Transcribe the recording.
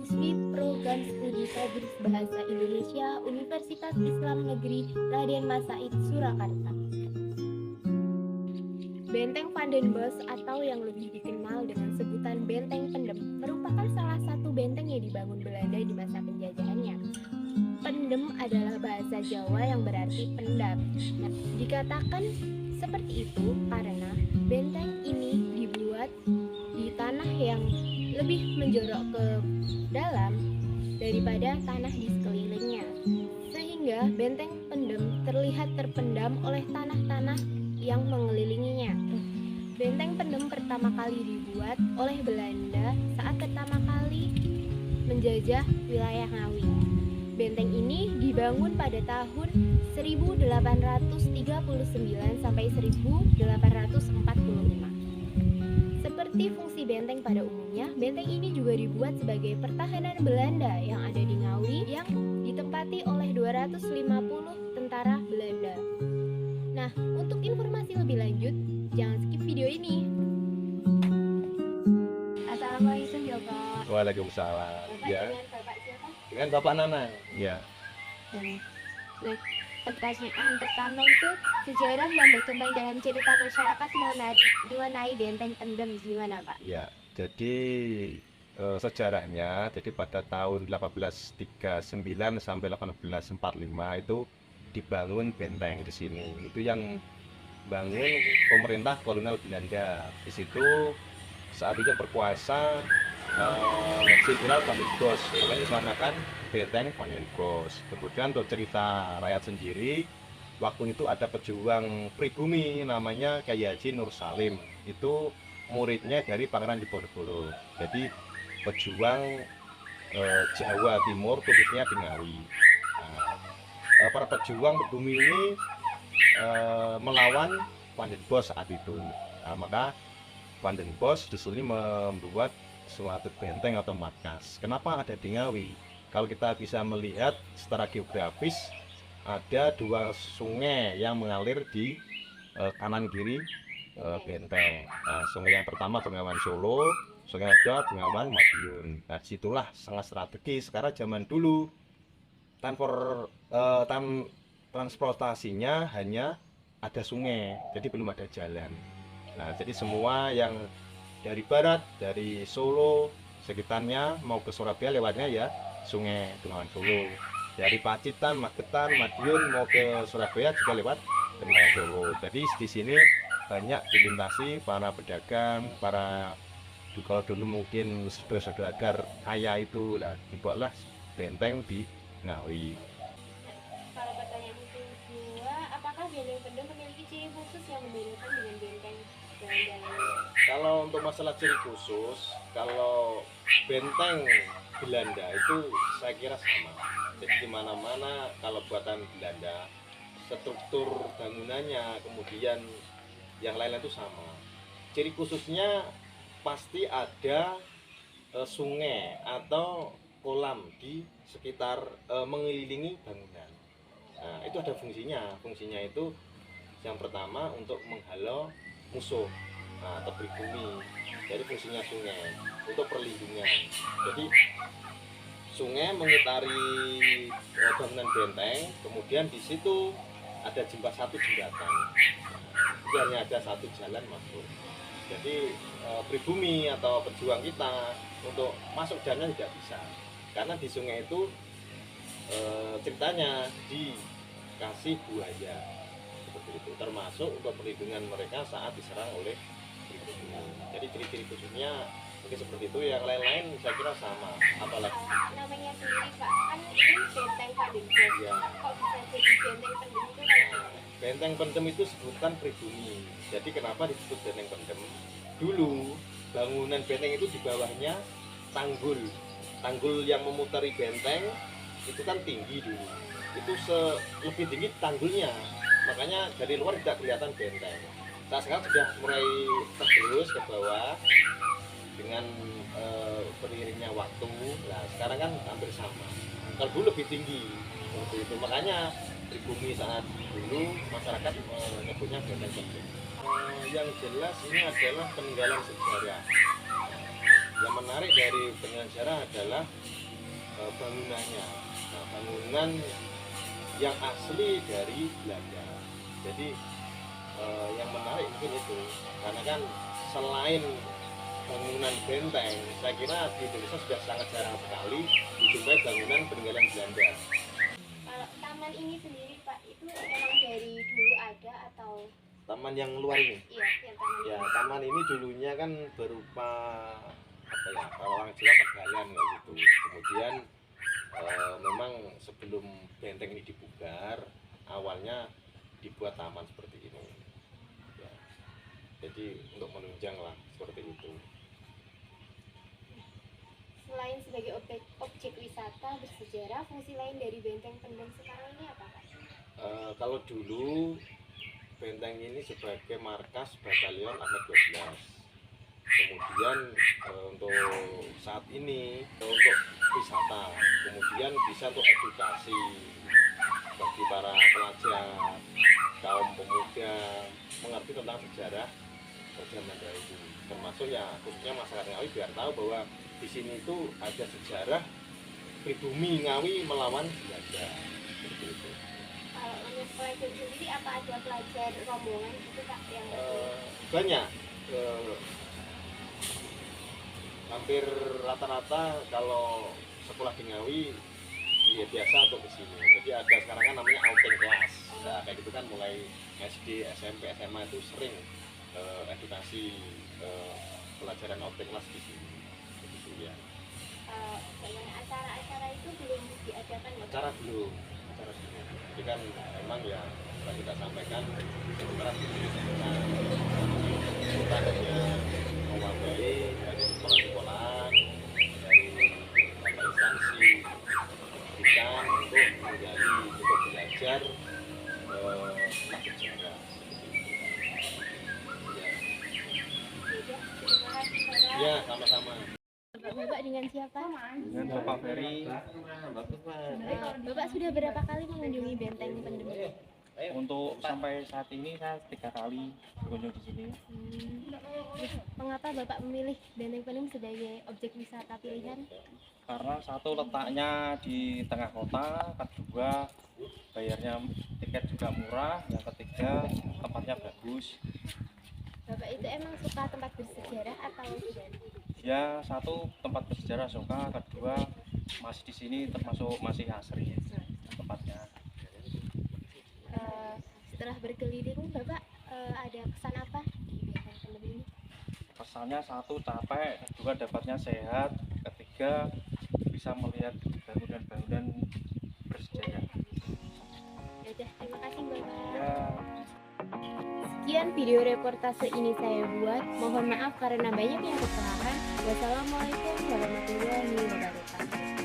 mahasiswi program studi Tadris Bahasa Indonesia Universitas Islam Negeri Raden Masaid Surakarta. Benteng Van den Bosch atau yang lebih dikenal dengan sebutan Benteng Pendem merupakan salah satu benteng yang dibangun Belanda di masa penjajahannya. Pendem adalah bahasa Jawa yang berarti pendam. Nah, dikatakan seperti itu karena benteng ini dibuat di tanah yang lebih menjorok ke dalam daripada tanah di sekelilingnya, sehingga benteng pendem terlihat terpendam oleh tanah-tanah yang mengelilinginya. Benteng pendem pertama kali dibuat oleh Belanda saat pertama kali menjajah wilayah Ngawi. Benteng ini dibangun pada tahun 1839 sampai 1845. Seperti fungsi benteng pada umumnya, benteng ini juga dibuat sebagai pertahanan Belanda yang ada di Ngawi yang ditempati oleh 250 tentara Belanda. Nah, untuk informasi lebih lanjut, jangan skip video ini. Assalamualaikum ya Pak. Waalaikumsalam. Bapak Ya, dengan Bapak siapa? dengan Bapak Nanang. Ya. Pertanyaan pertama itu sejarah yang berkembang dalam cerita masyarakat mengenai benteng pendem gimana Pak? Ya. Jadi sejarahnya, jadi pada tahun 1839 sampai 1845 itu dibangun benteng di sini. Itu yang bangun pemerintah kolonial Belanda. Di situ saat itu berkuasa Jenderal Van den Bosch, makanya dinamakan Benteng Van den Bosch. Kemudian untuk cerita rakyat sendiri, waktu itu ada pejuang pribumi namanya Kyai Haji Nur Salim. Itu muridnya dari Pangeran Diponegoro. Jadi pejuang Jawa Timur khususnya di Ngawi. Para pejuang pribumi ini melawan Van den Bosch saat itu. Maka Van den Bosch justru ini membuat suatu benteng atau markas. Kenapa ada di Ngawi? Kalau kita bisa melihat secara geografis, ada dua sungai yang mengalir di kanan kiri benteng. Nah, sungai yang pertama Bengawan Solo, sungai kedua Bengawan Madiun. Nah, disitulah sangat strategis karena zaman dulu transportasinya hanya ada sungai, jadi belum ada jalan. Nah, jadi semua yang dari barat, dari Solo, sekitarnya mau ke Surabaya lewatnya ya Sungai Bengawan Solo. Dari Pacitan, Magetan, Madiun mau ke Surabaya juga lewat Bengawan Solo. Jadi di sini banyak dilintasi para pedagang, para kalau dulu mungkin saudagar kaya itu lah dibuatlah benteng di Ngawi. Kalau pertanyaan kedua, apakah benteng pendem memiliki ciri khusus yang membedakan dengan benteng Belanda lainnya? Kalau untuk masalah ciri khusus, kalau benteng Belanda itu saya kira sama. Jadi di mana-mana kalau buatan Belanda, struktur bangunannya, kemudian yang lain itu sama. Ciri khususnya pasti ada sungai atau kolam di sekitar mengelilingi bangunan. Nah, itu ada fungsinya. Fungsinya itu yang pertama untuk menghalau musuh atau pribumi. Jadi fungsinya sungai untuk perlindungan. Jadi sungai mengitari bangunan benteng, kemudian di situ ada satu jembatan. Jadi hanya ada satu jalan masuk. Jadi pribumi atau pejuang kita untuk masuk jalan tidak bisa, karena di sungai itu ceritanya dikasih buaya seperti itu, termasuk untuk perlindungan mereka saat diserang oleh pribumi. Jadi ciri-ciri khususnya mungkin seperti itu. Yang lain-lain saya kira sama. Apalagi namanya sendiri Pak, kan ini benteng Van den Bosch ya, kok bisa jadi benteng pendem itu kan? benteng pendem itu sebutan pribumi. Jadi kenapa disebut benteng pendem? Dulu bangunan benteng itu di bawahnya tanggul. Tanggul yang memutari benteng itu kan tinggi dulu. Itu lebih tinggi tanggulnya. Makanya dari luar tidak kelihatan benteng. Saat sekarang sudah mulai tergerus ke bawah dengan beriringnya waktu. Nah, sekarang kan hampir sama. Kalau dulu lebih tinggi. Seperti itu. Makanya pribumi saat dulu masyarakat menyebutnya benteng pendem. Yang jelas ini adalah peninggalan sejarah. Yang menarik dari peninggalan sejarah adalah bangunannya. Nah, bangunan yang asli dari Belanda. Jadi yang menarik mungkin itu, karena kan selain bangunan benteng, saya kira di Indonesia sudah sangat jarang sekali dijumpai bangunan peninggalan Belanda. Kalau taman ini sendiri Pak, itu memang dari dulu ada atau Taman yang luar ini, iya yang taman ya ini? taman ini dulunya kan berupa apa ya, kalau orang Jawa tegalan kayak gitu. Kemudian memang sebelum benteng ini dibugar, awalnya dibuat taman seperti ini. Ya, jadi untuk menunjang lah seperti itu. Selain sebagai objek wisata bersejarah, fungsi lain dari benteng pendem sekarang ini apa Pak? Kalau dulu benteng ini sebagai markas batalion Ahmad 12. Kemudian untuk saat ini untuk wisata, kemudian bisa untuk edukasi bagi para pelajar, kaum pemuda mengerti tentang sejarah zaman dahulu. Termasuk ya khususnya masyarakat Ngawi biar tahu bahwa di sini itu ada sejarah pribumi Ngawi melawan Belanda. Seperti itu. Kalau untuk pelajar sendiri, apa ada pelajar rombongan itu Pak yang Banyak. Hampir rata-rata kalau sekolah di Ngawi ya biasa untuk ke sini. Jadi ada sekarang kan namanya outing kelas. Nah, kayak gitu kan mulai SD, SMP, SMA itu sering edukasi pelajaran outing kelas di sini. Begitu ya. dengan acara-acara itu belum diadakan ya Pak? Acara belum. Jadi kan memang ya setelah kita sampaikan sementara kita hanya mewadahi dari sekolah-sekolahan, dari instansi pendidikan untuk menggali, untuk belajar tentang sejarah. Terima kasih Bapak. Ya, sama-sama. Bapak dengan siapa? Dengan Bapak Ferry. Bapak sudah berapa kali mengunjungi benteng pendem? Untuk sampai saat ini saya 3 kali berkunjung di sini. Terus mengapa Bapak memilih benteng pendem sebagai objek wisata pilihan? Karena satu letaknya di tengah kota, kedua bayarnya tiket juga murah, yang ketiga tempatnya bagus. Bapak itu emang suka tempat bersejarah atau Ya satu tempat bersejarah suka, kedua masih di sini termasuk masih asri tempatnya. setelah berkeliling Bapak ada kesan apa di benteng pendem ini? Kesannya satu capek, kedua dapatnya sehat, ketiga bisa melihat bangunan-bangunan bersejarah. Ya udah, terima kasih Bapak. Ya. Sekian video reportase ini saya buat. Mohon maaf karena banyak yang kesalahan. Wassalamualaikum warahmatullahi wabarakatuh.